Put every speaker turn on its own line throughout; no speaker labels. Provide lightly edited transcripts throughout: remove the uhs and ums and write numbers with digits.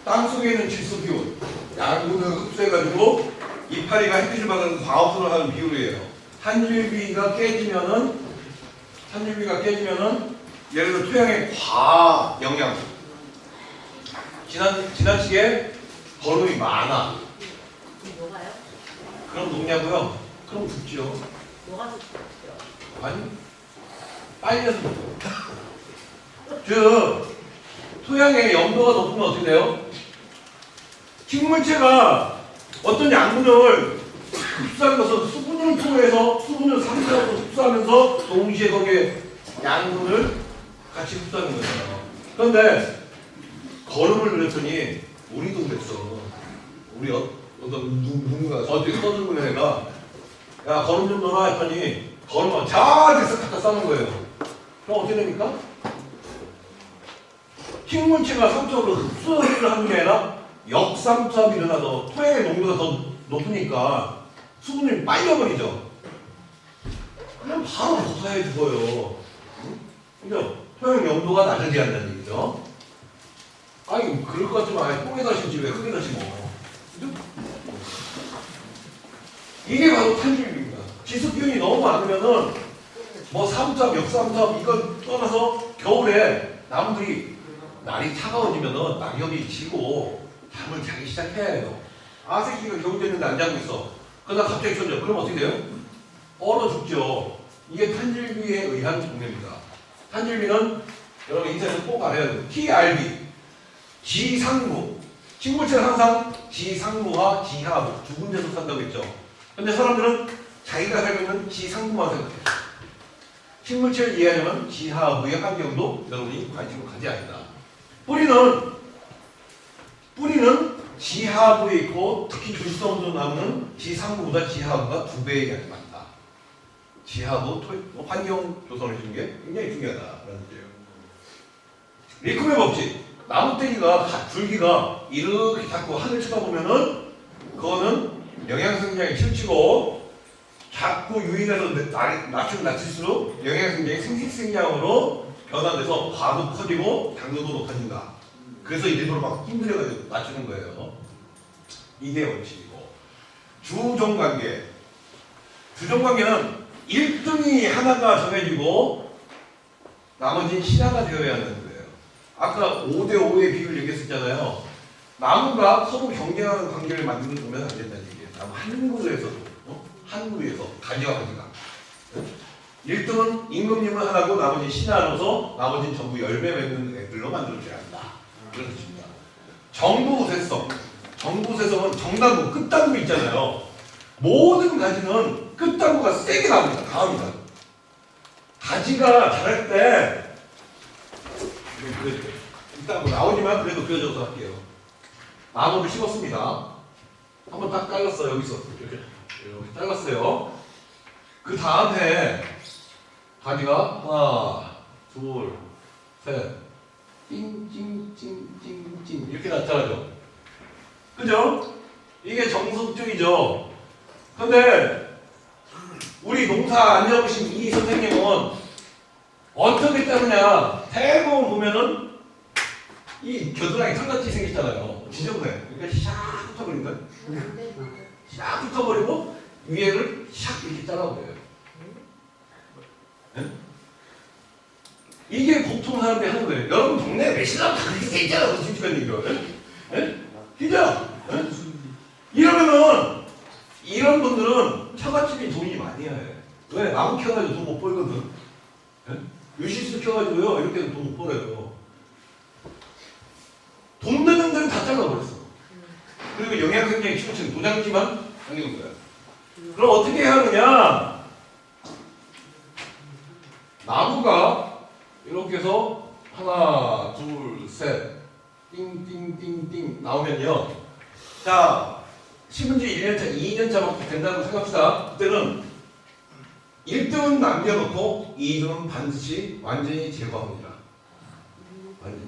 땅 속에 있는 질소 기운, 양분을 흡수해가지고 이파리가 햇빛을 받은 광합성을 하는 비율이에요. 탄질비가 깨지면은 예를 들어 토양의 과 영양, 지나치게 거름이 많아.
그럼 녹아요?
그럼 녹냐고요? 그럼 죽죠.
녹아서 죽죠.
아니, 빨려서 즉 토양의 염도가 높으면 어떻게 돼요? 식물체가 어떤 양분을 흡수하는 것은 수분을 통해서 수분을 상쇄하고 흡수하면서 동시에 거기에 양분을 같이 흡수하는 거잖아요. 그런데 거름을 그랬더니 우리도 그랬어. 우리 어떤 누군가 저쪽에 떠들고 있는 애가 야 거름 좀 넣어라 했더니 거름을 자기서 갖다 싸는 거예요. 그럼 어떻게 됩니까? 식물체가 상적으로 흡수를 하는 게 아니라 역삼투압이 일어나서 토양의 농도가 더 높으니까 수분이 빨려버리죠. 그냥 바로 고사해 죽어요. 그죠? 토양 염도가 낮아져야 한다는 얘기죠. 아니 그럴 것 같으면 아예 똥에다 심지 왜 흙에다 심어. 그죠? 이게 바로 탄질입니다. 지수기운이 너무 많으면은 뭐 삼투압, 역삼투압 이걸 떠나서 겨울에 나무들이 날이 차가워지면은 낙엽이 지고 잠을 자기 시작해야 해요. 아새끼가 겨울 됐는데 안 자고 있어. 그러다 갑자기 쳐져. 그럼 어떻게 돼요? 얼어 죽죠. 이게 탄질비에 의한 종류입니다. 탄질비는 여러분 인터넷에서 꼭 알아야 돼요. TRB, 지상무. 식물체는 항상 지상무와 지하부 두 군데서 산다고 했죠. 근데 사람들은 자기가 살고 있는 지상부만 생각해요. 식물체를 이해하려면 지하부의 환경도 여러분이 관심을 가져야 합니다. 뿌리는 지하부에 있고 특히 줄성으로 나오는 지상부보다 지하부가 2배의 양이 많다. 지하부 환경 조성을 해주는 게 굉장히 중요하다라는 거예요. 리코메 법칙. 나무떼기가 줄기가 이렇게 자꾸 하늘 쳐다보면은 그거는 영양성장이 치우치고 자꾸 유인해서 낮출수록 영양성장이 생식생장으로 변화돼서 과도 커지고 당도도 높아진다. 그래서 일부러 막 힘들어가지고 낮추는 거예요. 이게 원칙이고. 주종관계. 주종관계는 1등이 하나가 정해지고 나머지는 신하가 되어야 하는 거예요. 아까 5대5의 비율 얘기했었잖아요. 나무가 서로 경쟁하는 관계를 만들면 안 된다는 얘기예요. 나무 한 그루에서도. 한 그루에서 가지와 가지가. 1등은 임금님을 하나고 나머지 신하로서 나머지는 전부 열매 맺는 애들로 만들어져야 한다. 그런 뜻입니다. 정부세성. 정부세성은 정단부, 끝단부 있잖아요. 모든 가지는 끝단부가 세게 나옵니다. 강합니다. 가지가 자랄 때 일단 뭐 나오지만 그래도 그려줘서 할게요. 나무를 심었습니다. 한번 딱 잘랐어요. 여기서 이렇게 잘랐어요. 그 다음에 가지가 하나, 둘, 셋, 찡찡찡찡찡 이렇게 나타나죠. 그죠? 이게 정석적이죠. 근데 우리 농사 안 잡으신 이 선생님은 어떻게 자르냐? 대부분 보면은 이 겨드랑이 털같이 생겼잖아요. 지저분해. 그러니까 샥 훑어버린 거예요. 샥 훑어버리고 위에를 샥 이렇게 잘라버려요. 네? 이게 보통 사람들이 하는 거예요. 여러분 동네에 몇 시간 다 그렇게 돼 있잖아요. 솔직한 얘기로. 네? 진짜? 네? 이러면은 이런 분들은 처갓집이 돈이 많이 해. 왜? 나무 키워가지고 돈 못 벌거든. 네? 유실수 키워가지고요. 이렇게 돈 못 벌어요. 돈 되는 데는 다 잘라버렸어. 그리고 영양성장이 치우친 도장지만 당기는 거야. 그럼 어떻게 해야 하느냐? 나무가 이렇게 해서 하나, 둘, 셋, 띵띵띵띵 나오면요. 자, 심은 지 1년차, 2년차만 된다고 생각합시다. 그때는 1등은 남겨놓고 2등은 반드시 완전히 제거합니다. 완전히.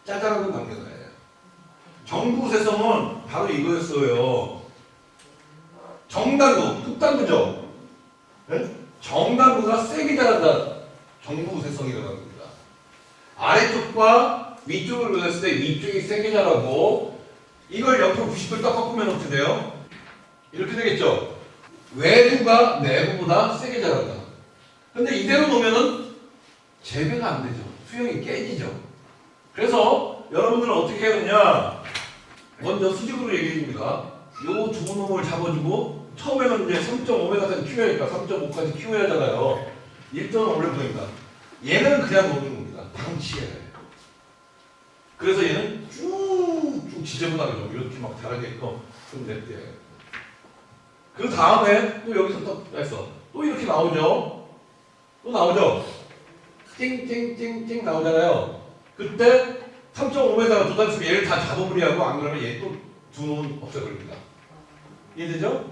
짜잘한 건 남겨놔야 해요. 정부세성은 바로 이거였어요. 정단부, 끝단부죠. 네? 정단부가 세게 자란다. 정부세성이라고 합니다. 아래쪽과 위쪽을 그렸을 때 위쪽이 세게 자라고 이걸 옆으로 90도 딱 바꾸면 어떻게 돼요? 이렇게 되겠죠? 외부가 내부보다 세게 자란다. 근데 이대로 놓으면은 재배가 안 되죠. 수영이 깨지죠. 그래서 여러분들은 어떻게 해야 되냐? 먼저 수직으로 얘기해 줍니다. 요 두 놈을 잡아주고 처음에는 이제 3.5m까지 키워야 하니까 3.5까지 키워야 하잖아요. 1.5를 보입니다. 얘는 그냥 놓는 겁니다. 방치해야 해요. 그래서 얘는 쭉쭉 지저분하게 좀 이렇게 막 자라게끔 좀 냅둬야 해요. 그 다음에 또 여기서 또 했어. 또 이렇게 나오죠. 또 나오죠. 찡찡찡찡 나오잖아요. 그때 3.5m가 도달했으면 얘를 다 잡아버리하고 안 그러면 얘 또 두 놈은 없애버립니다. 이해되죠?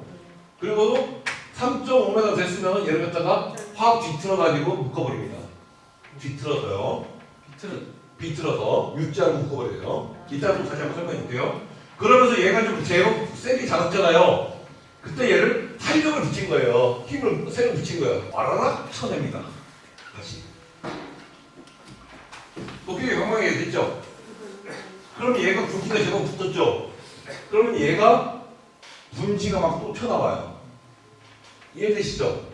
그리고 3.5m 됐으면 얘를 갖다가 확 뒤틀어가지고 묶어버립니다. 뒤틀어서요. 비틀어서 U자로 묶어버려요. 이따가 다시 한번 설명해줄게요. 그러면서 얘가 좀 제법 세게 자랐잖아요. 그때 얘를 탄력을 붙인 거예요. 힘을 세게 붙인 거예요. 와라락 쳐냅니다. 다시. 도끼가 방망이가 됐죠? 그럼 얘가 굵기가 제법 붙었죠? 그러면 얘가 분지가 막 또 튀어나와요. 이해되시죠?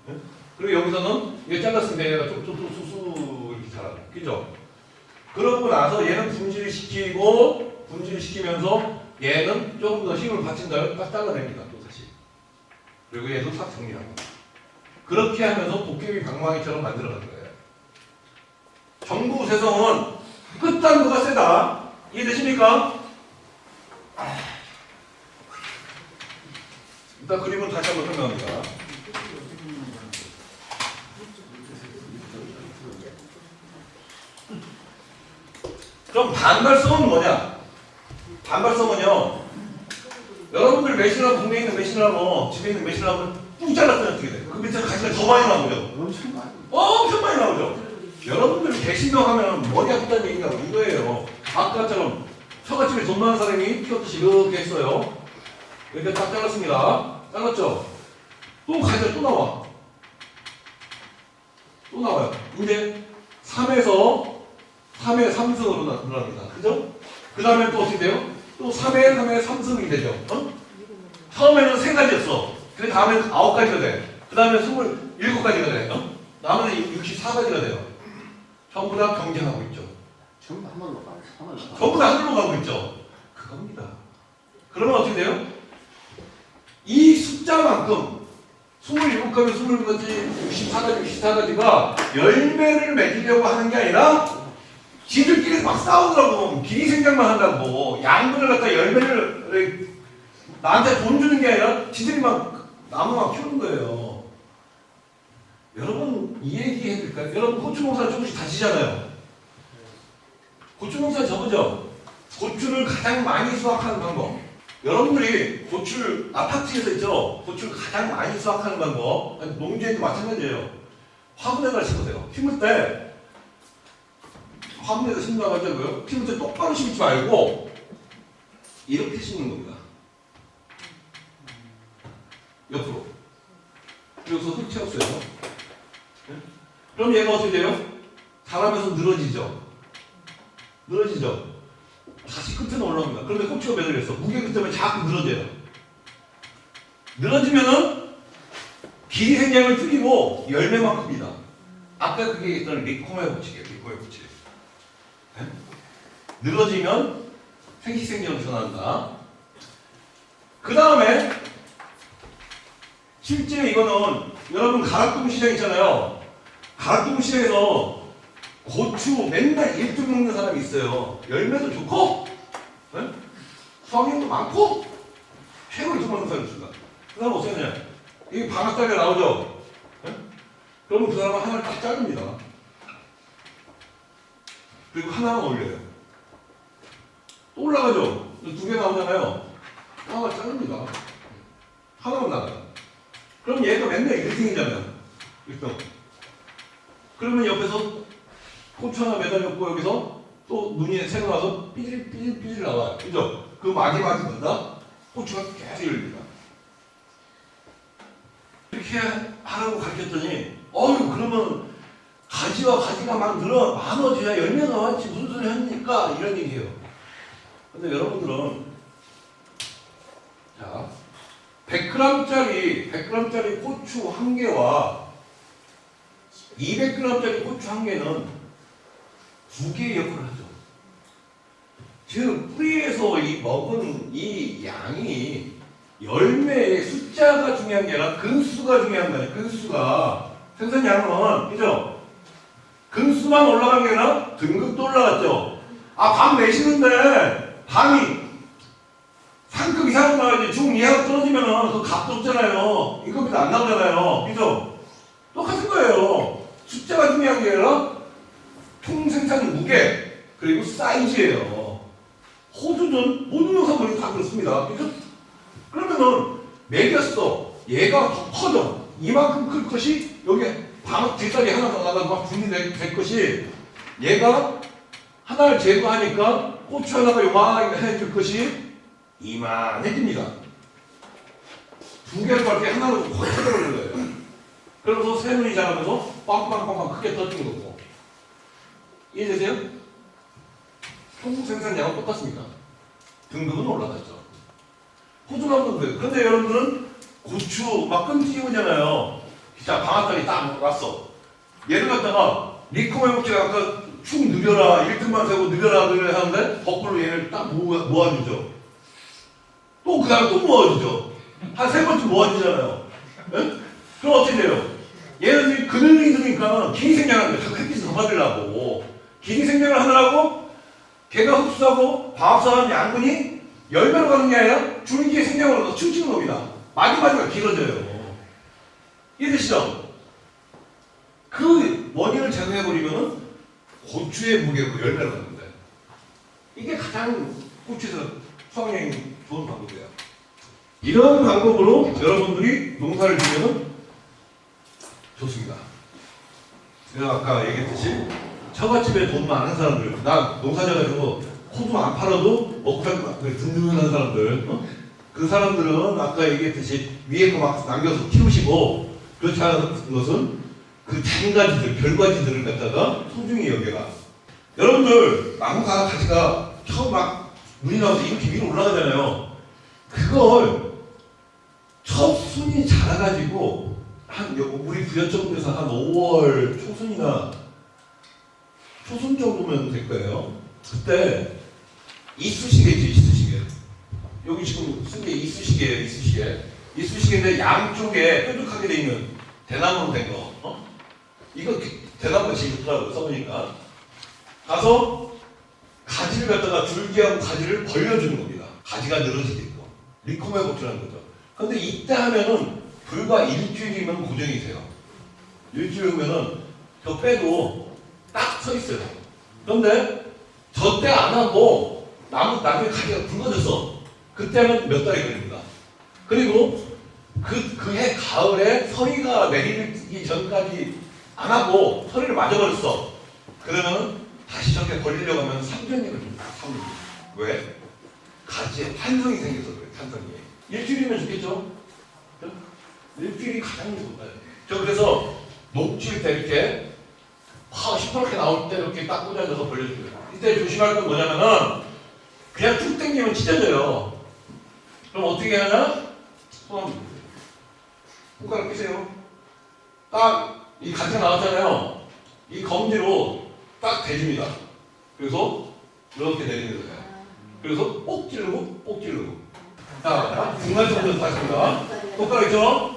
네? 그리고 여기서는 얘 잘랐으면 얘가 좀 수수 이렇게 자라요. 그죠? 그러고 나서 얘는 분지를 시키면서 얘는 조금 더 힘을 받친 다음에 딱 잘라냅니다. 또 다시. 그리고 얘도 싹 정리합니다. 그렇게 하면서 도깨비 방망이처럼 만들어가는 거예요. 정부세성은 끝단도가 세다. 이해되십니까? 일단 그림은 다시 한번 설명합니다. 그럼 반발성은 뭐냐? 반발성은요. 여러분들 매실하고 국내에 있는 매실하고 집에 있는 매실하고 뚝 잘랐더니 어떻게 돼요? 그 밑에 가시가 더 많이 나오죠? 엄청 많이 나오죠? 여러분들 개신명하면 머리 아프다는 얘기가 이거예요. 아까처럼 처갓집에 돈 많은 사람이 키웠듯이 이렇게 했어요. 이렇게 딱 잘랐습니다. 잘랐죠? 또 가지가 또 나와. 또 나와요. 이제 3에서 3의 3승으로 늘어납니다. 그죠? 그 다음에 또 어떻게 돼요? 또 3의 3의 3승이 되죠. 어? 처음에는 3가지였어. 그 다음에 9가지가 돼. 그 다음에 27가지가 돼. 어? 나머지 64가지가 돼요. 전부 다 경쟁하고 있죠.
전부 다 하늘로 가요.
전부 다 하늘로 가고 있죠. 그겁니다. 그러면 어떻게 돼요? 이 숫자만큼 27가지, 27가지, 64가지가 열매를 맺으려고 하는 게 아니라 지들끼리 막 싸우더라고. 기리 생각만 한다고. 양분을 갖다 열매를 나한테 돈 주는 게 아니라 지들이 막 나무 막 키우는 거예요. 여러분 이 얘기 해드릴까요? 여러분 고추 농사 조금씩 다치잖아요. 고추 농사 저거죠? 고추를 가장 많이 수확하는 방법. 여러분들이 고추를 아파트에서 있죠? 고추를 가장 많이 수확하는 방법. 농지에도 마찬가지예요. 화분에다 심으세요. 심을 때 화분에다 심는다고 하자고요. 심을 때 똑바로 심지 말고 이렇게 심는 겁니다. 옆으로. 여기서 흙 채웠어요. 네? 그럼 얘가 어떻게 돼요? 자라면서 늘어지죠. 늘어지죠. 다시 끝에는 올라옵니다. 그런데 꽃치가 매달렸어. 무게그 때문에 자꾸 늘어져요. 늘어지면은 길이 생장을 줄이고 열매만 큽니다. 아까 그게 얘기했던 리코메 법칙이에요. 리코메 법칙. 네? 늘어지면 생식생장으로 전환한다. 그 다음에 실제 이거는 여러분 가락동 시장 있잖아요. 가락동 시장에서 고추 맨날 1등 먹는 사람이 있어요. 열매도 좋고, 네? 수확량도 많고, 최고 1등 먹는 사람이 있습니다. 그 사람은 어떻게 하냐? 이게 방앗간에 나오죠? 네? 그러면 그 사람은 하나를 딱 자릅니다. 그리고 하나만 올려요. 또 올라가죠? 2개 나오잖아요. 하나 자릅니다. 하나만 나가요. 그럼 얘가 맨날 1등이잖아요. 1등. 그러면 옆에서 고추 하나 매달렸고 여기서 또 눈이 새고 나서 삐질 나와요. 그죠? 그 마지막마다 고추가 계속 열립니다. 이렇게 하라고 가르쳤더니 그러면 가지와 가지가 막 많아져야 열매가 많지 무슨 소리 합니까? 이런 얘기예요. 근데 여러분들은 자 100g짜리 고추 한 개와 200g짜리 고추 한 개는 두 개의 역할을 하죠. 즉 뿌리에서 먹은 이 양이 열매의 숫자가 중요한 게 아니라 근수가 중요한 거예요. 근수가 생산량은 그죠? 근수만 올라간 게 아니라 등급도 올라갔죠. 방 내시는데 방이 상급 이상 나가야지 중 이하로 떨어지면은 그 값도 없잖아요. 인건비도 안 나오잖아요. 그죠? 똑같은 거예요. 숫자가 중요한 게 아니라 총생산 무게 그리고 사이즈예요. 호주든 모든 농산물이 다 그렇습니다. 그러면은 매겼어. 얘가 더 커져. 이만큼 클 것이 여기 방 뒷다리 하나 더 나가서 막 분리될 것이 얘가 하나를 제거하니까 고추 하나가 요만해질 것이 이만해집니다. 두 개를 밖에 하나로 확 터져버리는 거예요. 그러면서 세 눈이 자라면서 빵빵빵빵 크게 터지는 거고. 이해되세요? 총 생산량은 똑같습니다. 등급은 올라갔죠. 호주나무도 그래요. 그런데 여러분들은 고추 막 끈질기잖아요. 자, 방앗간이 딱 왔어. 얘를 갖다가 리코메 목재가 아까 축 늘려라, 1등만 세고 늘려라 하는데 거꾸로 얘를 딱 모아주죠. 또 그 다음에 또 모아주죠. 한 세 번쯤 모아주잖아요. 네? 그럼 어떻게 돼요? 얘는 그늘이 있으니까 기니 생장을 자꾸 햇빛을 더 받으려고 기니 생장을 하느라고 걔가 흡수하고 방합사하는 양분이 열매로 가는 게 아니라 줄기의 생장으로 춤추는 겁니다. 마디마디가 길어져요. 이해되시죠? 그 원인을 제거해버리면 고추의 무게로 열매로 가는데 이게 가장 고추에서 수확량이 좋은 방법이에요. 이런 방법으로 여러분들이 농사를 지으면 좋습니다. 제가 아까 얘기했듯이 처갓집에 돈 많은 사람들, 나 농사져가지고 호두 안 팔아도 먹고 살고 든든한 사람들, 그 사람들은 아까 얘기했듯이 위에 거 막 남겨서 키우시고 그렇지 않은 것은 그 작은 가지들, 별가지들을 갖다가 소중히 여겨라. 여러분들 나무가 가지가 처음 막 눈이 나와서 이렇게 위로 올라가잖아요. 그걸 첫 순이 자라가지고 한 우리 부여점에서 한 5월 초순이나 초순 정도면 될 거예요. 그때 이쑤시개 있죠, 이쑤시개. 여기 지금 쓴 게 이쑤시개예요, 이쑤시개. 이쑤시개인데 양쪽에 뾰족하게 돼 있는 대나무로 된 거. 이거 대나무가 제일 좋더라고요, 써보니까. 가서 가지를 갖다가 줄기하고 가지를 벌려주는 겁니다. 가지가 늘어지게끔. 리코메 복주라는 거죠. 근데 이때 하면은 불과 일주일이면 고정이 돼요. 일주일이면은 저 빼도 딱 서 있어요. 그런데 저 때 안 하고 나중에 가지가 굵어졌어. 그때는 몇 달이 걸립니다. 그리고 그 해 가을에 서리가 내리기 전까지 안 하고 서리를 맞아버렸어. 그러면 다시 저렇게 벌리려고 하면 3년이 걸립니다. 3년. 왜? 가지에 탄성이 생겨서 그래, 탄성이. 일주일이면 좋겠죠? 일주일이 가장 좋아요. 저 그래서 녹칠 때 이렇게 시퍼렇게 나올 때 이렇게 딱 꽂아줘서 벌려줘요. 이때 조심할 건 뭐냐면은 그냥 쭉 당기면 찢어져요. 그럼 어떻게 하냐? 손가락 끼세요. 딱 이 가지가 나왔잖아요. 이 검지로 딱 대줍니다. 그래서 이렇게 내리는 거예요. 그래서 꼭 찌르고 꼭 찌르고. 자, 중간 정도 다십니다. 손가락 있죠?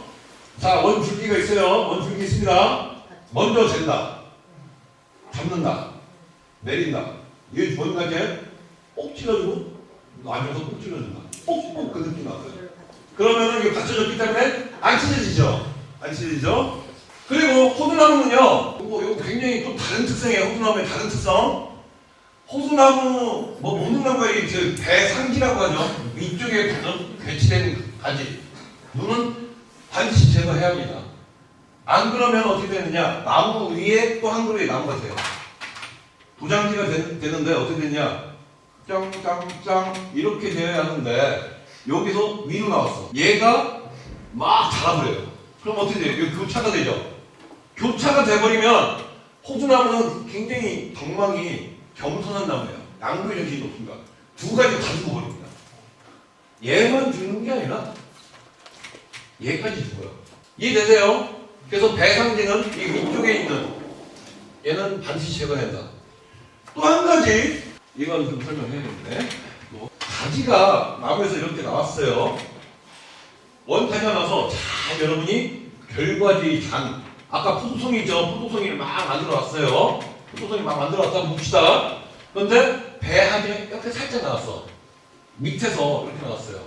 자, 원줄기가 있어요. 원줄기 있습니다. 먼저 잰다. 잡는다. 내린다. 이게 뭔가지? 꼭 찔러주고 앉아서 꼭 찔러준다. 꼭꼭 그 느낌 나서요. 그러면은 이게 받쳐졌기 때문에 안 찢어지죠? 안 찢어지죠? 그리고 호두나무는요, 이거 굉장히 또 다른 특성이에요. 호두나무의 다른 특성. 호두나무, 모눈나무가 이 대상기라고 하죠. 위쪽에 배치된 가지. 눈은 반드시 제거해야 합니다. 안 그러면 어떻게 되느냐? 나무 위에 또 한 그루의 나무가 돼요. 도장지가 되는데 어떻게 되냐? 짱짱짱 이렇게 되어야 하는데 여기서 위로 나왔어. 얘가 막 자라버려요. 그럼 어떻게 돼요? 교차가 되죠. 교차가 돼버리면 호두나무는 굉장히 덕망이 겸손한 나무예요. 양보의 정신이 높습니다. 두 가지 다 주고 버립니다. 얘만 주는 게 아니라 얘까지 죽어요. 이해되세요? 그래서 배상제는 이 위쪽에 있는 얘는 반드시 제거해야 한다. 또 한 가지 이건 좀 설명해야겠네. 가지가 나무에서 이렇게 나왔어요. 원타지가 나서 잘 여러분이 결과지 잔 아까 포도송이죠. 포도송이를 막 만들어 왔어요. 포도송이 막 만들어 왔다 봅시다. 그런데 배하지가 이렇게 살짝 나왔어. 밑에서 이렇게 나왔어요.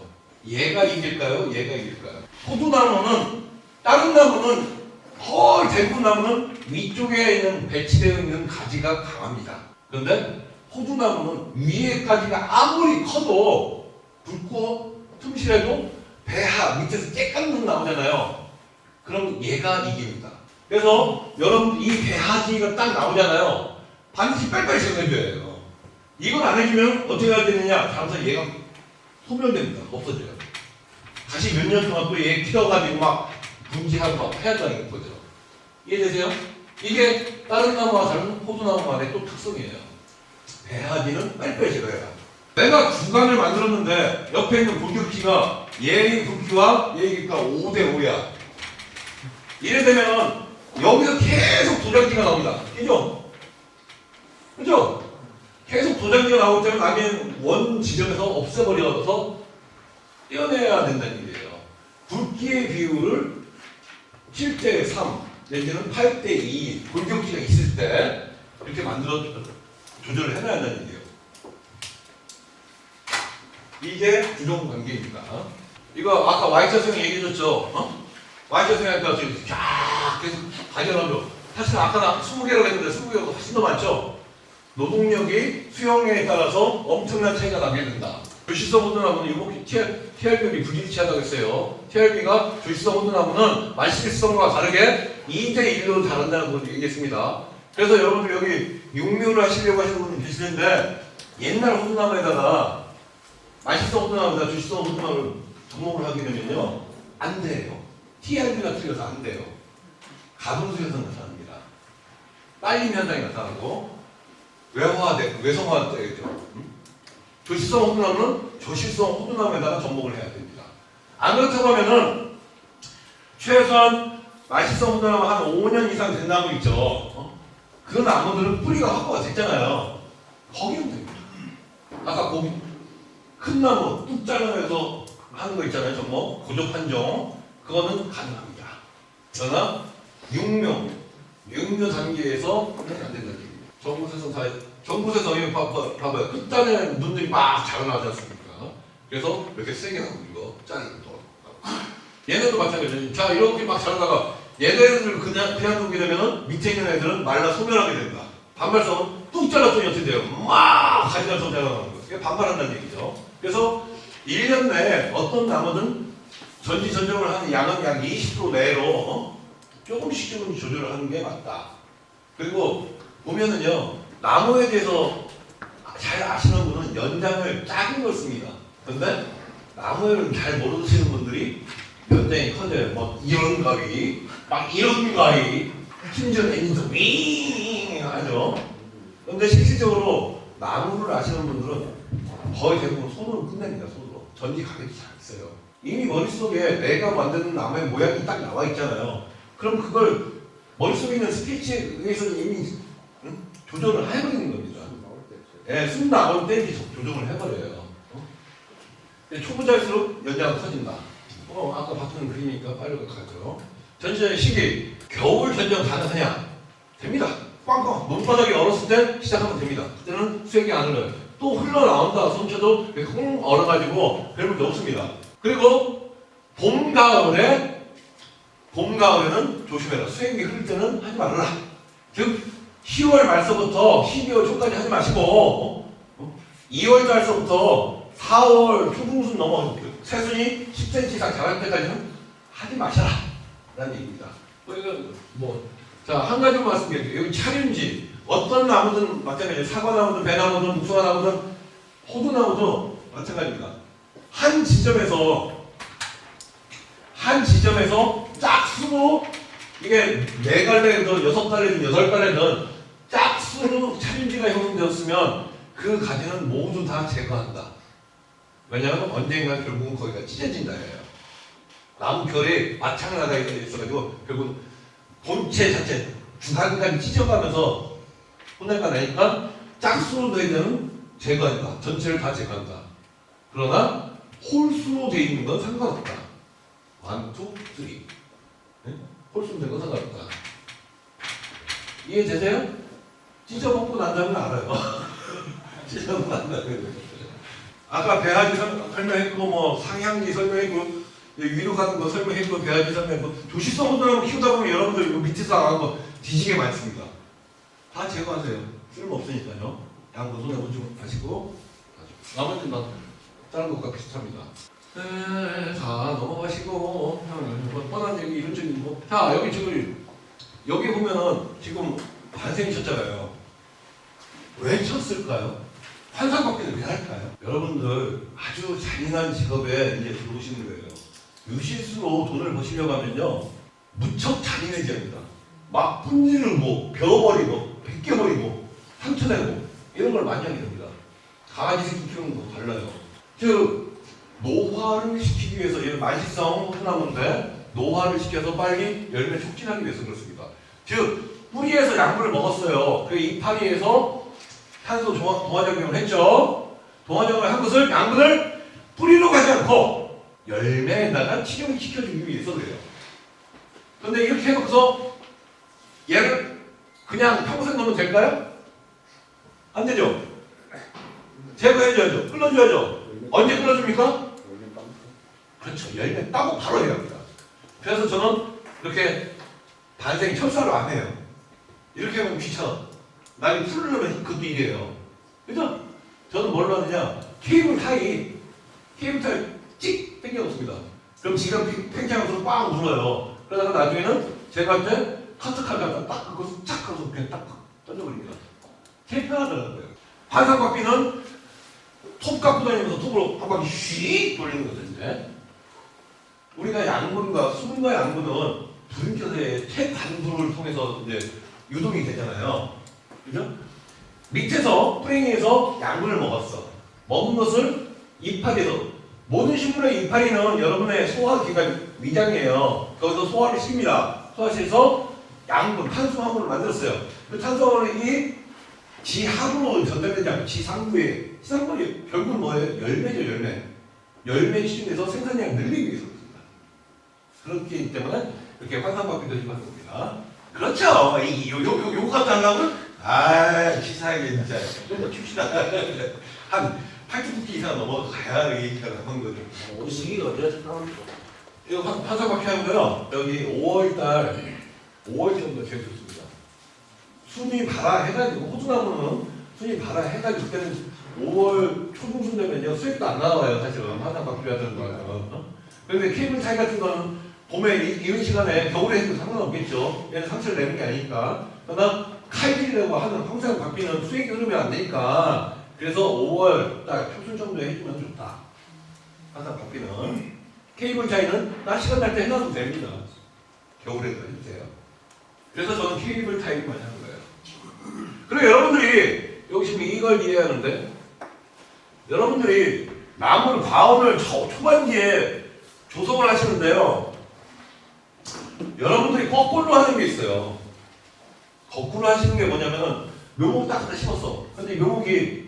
얘가 이길까요? 얘가 이길까요? 포도나무는 다른 나무는 거의 대부분 나무는 위쪽에 있는 배치되어 있는 가지가 강합니다. 그런데 호두나무는 위에 가지가 아무리 커도 굵고 틈실해도 배하 밑에서 깨끗한 나오잖아요. 그럼 얘가 이깁니다. 그래서 여러분 이 배하지가 딱 나오잖아요. 반드시 빨리빨리 제거해줘야 해요. 이걸 안 해주면 어떻게 해야 되느냐? 잘못해서 얘가 소멸됩니다. 없어져요. 다시 몇 년 동안 또 얘 키워가지고 막 분지하고 막 해야 한다는 거죠. 이해되세요? 이게 다른 나무와 다른 호두나무만의 또 특성이에요. 배하지는 빨리빨리 제거해라. 내가 구간을 만들었는데 옆에 있는 굵기가 얘의 굵기와 얘의 굵기가 5대5야. 이래 되면 여기서 계속 도장지가 나옵니다. 그죠? 그죠? 계속 도장지가 나오기 때문에 나중에 원 지점에서 없애버려서 떼어내야 된다는 얘기예요. 굵기의 비율을 7대3 내지는 8대2 골격지가 있을 때 이렇게 만들어 조절을 해놔야 한다는 얘기예요. 이게 주종 관계입니다. 이거 아까 Y자 선생님 얘기해줬죠? Y자 선생님한테 지금 쫙 계속 가져가죠. 사실 아까 나 20개라고 했는데 20개가 훨씬 더 많죠? 노동력이 수용량에 따라서 엄청난 차이가 나게 된다. 조실성 호두나무는 이렇게 TRB율이 불일치하다고 했어요. TRB가 조실성 호두나무는 말실성과 다르게 2대1로 다른다는 걸 얘기했습니다. 그래서 여러분들 여기 육묘를 하시려고 하시는 분이 계시는데 옛날 호두나무에다가 말실성 호두나무에다 조실성 호두나무를 접목을 하게 되면요 안 돼요. TRB가 틀려서 안 돼요. 가동수 현상 나타납니다. 딸림 현상이 나타나고 외성화되겠죠. 조실성 호두나무는 조실성 호두나무에다가 접목을 해야 됩니다. 안 그렇다고 하면은 최소한 말실성 호두나무 한 5년 이상 된 나무 있죠. 그 나무들은 뿌리가 확보가 됐잖아요. 거기는 됩니다. 아까 거기 큰 나무 뚝 잘라내서 하는 거 있잖아요. 접목 고조 판정 그거는 가능합니다. 그러나 육묘 단계에서 안 된다는 얘기입니다. 전구세선 다 전구세선 여기 봐봐요. 끝단에 눈들이 막 자라나지 않습니까? 그래서 이렇게 세게 하고 이거 짜리고 얘네도 마찬가지죠. 자 이렇게 막 자라다가 얘네들을 그냥 두게 되면은 밑에 있는 애들은 말라 소멸하게 된다. 반발성은 뚝 잘랐더니 어떻게 돼요? 막 가지가 좀 자라나는 거예요. 이게 반발한다는 얘기죠. 그래서 1년 내에 어떤 나무든 전지전정을 하는 양은 약 20% 내로 조금씩 조절을 하는 게 맞다. 그리고 보면은요 나무에 대해서 잘 아시는 분은 연장을 작은 걸 씁니다. 근데 나무를 잘 모르시는 분들이 연장이 커져요. 뭐 이런 가위, 막 이런 가위, 심지어 애니도 윙 하죠. 근데 실질적으로 나무를 아시는 분들은 거의 대부분 손으로 끝냅니다. 손으로. 전지 가격이 잘 있어요. 이미 머릿속에 내가 만드는 나무의 모양이 딱 나와 있잖아요. 그럼 그걸 머릿속에 있는 스케치에 의해서 이미 조절을 해버리는 겁니다. 예, 숨 나올 때 조정을 해버려요. 초보자일수록 연장은 커진다. 아까 봤던 그림이니까 빨리 가죠. 전지전의 시기, 겨울 전정 가능하냐? 됩니다. 꽝꽝 문바닥이 얼었을 때 시작하면 됩니다. 그때는 수액이 안 흘러요. 또 흘러나온다 손쳐도 콩 얼어가지고 별 문제 없습니다. 그리고 봄 가을에는 조심해라. 수액이 흐를 때는 하지 말아라. 즉 10월 말서부터 12월 초까지 하지 마시고 2월 달서부터 4월 초중순 넘어 새순이 10cm 이상 자랄 때까지는 하지 마셔라 라는 얘기입니다. 자, 한 가지만 말씀드릴게요. 여기 차륜지 어떤 나무든 마찬가지예요. 사과나무든 배나무든 무화과나무든 호두나무도 마찬가지입니다. 한 지점에서 쫙 쓰고 이게 4갈래든 6갈래든 8갈래든 짝수 차림지가 형성되었으면 그 가지는 모두 다 제거한다. 왜냐하면 언젠가 결국은 거기가 찢어진다예요. 나무 결에 마창나가 있어가지고 결국 본체 자체 중간까지 찢어가면서 혼내가 나니까 짝수로 되어 있는 제거한다. 전체를 다 제거한다. 그러나 홀수로 되어 있는 건 상관없다. 1, 2, 3 홀수로 된 건 상관없다. 이해되세요? 찢어먹고 난 다음에 알아요. 찢어먹고 난 다음에. 아까 배아지 설명했고 뭐 상향지 설명했고 위로 가는 거 설명했고 배아지 설명했고 조시성분들하고 키우다 보면 여러분들 이거 밑에서 나가는 거 뒤지게 많습니다. 다 제거하세요. 쓸모없으니까요. 양도 손해보지 마시고 나머지는 다 다른 것과 비슷합니다. 자 넘어가시고 뻔한 얘기 이런 쪽이 뭐. 자 여기 지금 여기 보면은 지금 반생이 쳤잖아요. 왜 쳤을까요? 환상받기는 왜 할까요? 여러분들 아주 잔인한 직업에 이제 들어오시는 거예요. 유실수로 돈을 버시려고 하면요 무척 잔인해져야 합니다. 막 분지르고 베어버리고 벗겨버리고 상처내고 이런 걸 많이 하게 됩니다. 강아지 새끼 키우는 거 달라요. 즉 노화를 시키기 위해서 얘는 만식성 소나무인데 노화를 시켜서 빨리 열매 촉진하기 위해서 그렇습니다. 즉 뿌리에서 약물을 먹었어요. 그 이파리에서 탄소 동화작용을 했죠. 동화작용을 한 것을 양분을 뿌리로 가지 않고 열매에다가 치료시켜주기 위해서 그래요. 그런데 이렇게 해놓고서 얘를 그냥 평생 넣으면 될까요? 안 되죠. 제거해줘야죠. 끌어줘야죠. 언제 끌어줍니까? 그렇죠. 열매 따고 바로 해야 합니다. 그래서 저는 이렇게 반생 철사를 안 해요. 이렇게 하면 귀찮아. 나이 풀르면 그것도 일이에요. 그죠? 저는 뭘로 하느냐? 케이블 타이 찍 당겨놓습니다. 그럼 지가 팽창하면서 꽉 눌러요. 그러다가 나중에는 제가 할 때 커트칼 갖다 딱 그거 쫙 하면서 그냥 딱 던져버립니다. 제일 편하더라고요. 환상박비는 톱 갖고 다니면서 톱으로 한 바퀴 휙 돌리는 거거든요. 우리가 양분과 수분과 양분은 분겨서의 태반부를 통해서 이제 유동이 되잖아요. 그죠? 밑에서 뿌랭이에서 양분을 먹었어. 먹은 것을 이파리에서 모든 식물의 이파리는 여러분의 소화기관 위장이에요. 거기서 소화를 시킵니다. 소화시켜서 양분, 탄수화물을 만들었어요. 그 탄수화물이 지하부로 전달되지 않고 지상부에 지상부에 결국은 뭐예요? 열매죠, 열매. 열매 시중에서 생산량을 늘리기 위해서 그렇습니다. 그렇기 때문에 이렇게 환상박비도 하는 겁니다. 그렇죠. 요거 갖다 하려고 기사하게 진짜 좀더 칩시다. 한 8주부터 이상 넘어가야 얘기가 나오는 거죠.
그 시기가 언제쯤 나옵니까?
이거 환상박비 하고요. 여기 5월달 5월 정도 제일 좋습니다. 순이 발화해가지고 호두나무는 순이 발화해가지고 그때는 5월 초중순 되면요 수익도 안 나와요 사실은 환상박비 하는 거는. 그런데 케이블 타이 같은 거는 봄에 이런 시간에 겨울에 해도 상관없겠죠. 얘는 상처를 내는 게 아니니까. 그러나 칼질이라고 하는 항상 박비는 수익이 흐르면 안 되니까 그래서 5월 딱 초순 정도에 해주면 좋다. 항상 박비는 케이블 타이는 낮 시간 날 때 해놔도 됩니다. 겨울에도 해주세요. 그래서 저는 케이블 타이만 하는 거예요. 그리고 여러분들이 여기 지금 이걸 이해해야 하는데 여러분들이 나무를 과원을 초반기에 조성을 하시는데요. 여러분들이 거꾸로 하는 게 있어요. 거꾸로 하시는 게 뭐냐면은 묘목 딱 하나 심었어. 근데 묘목이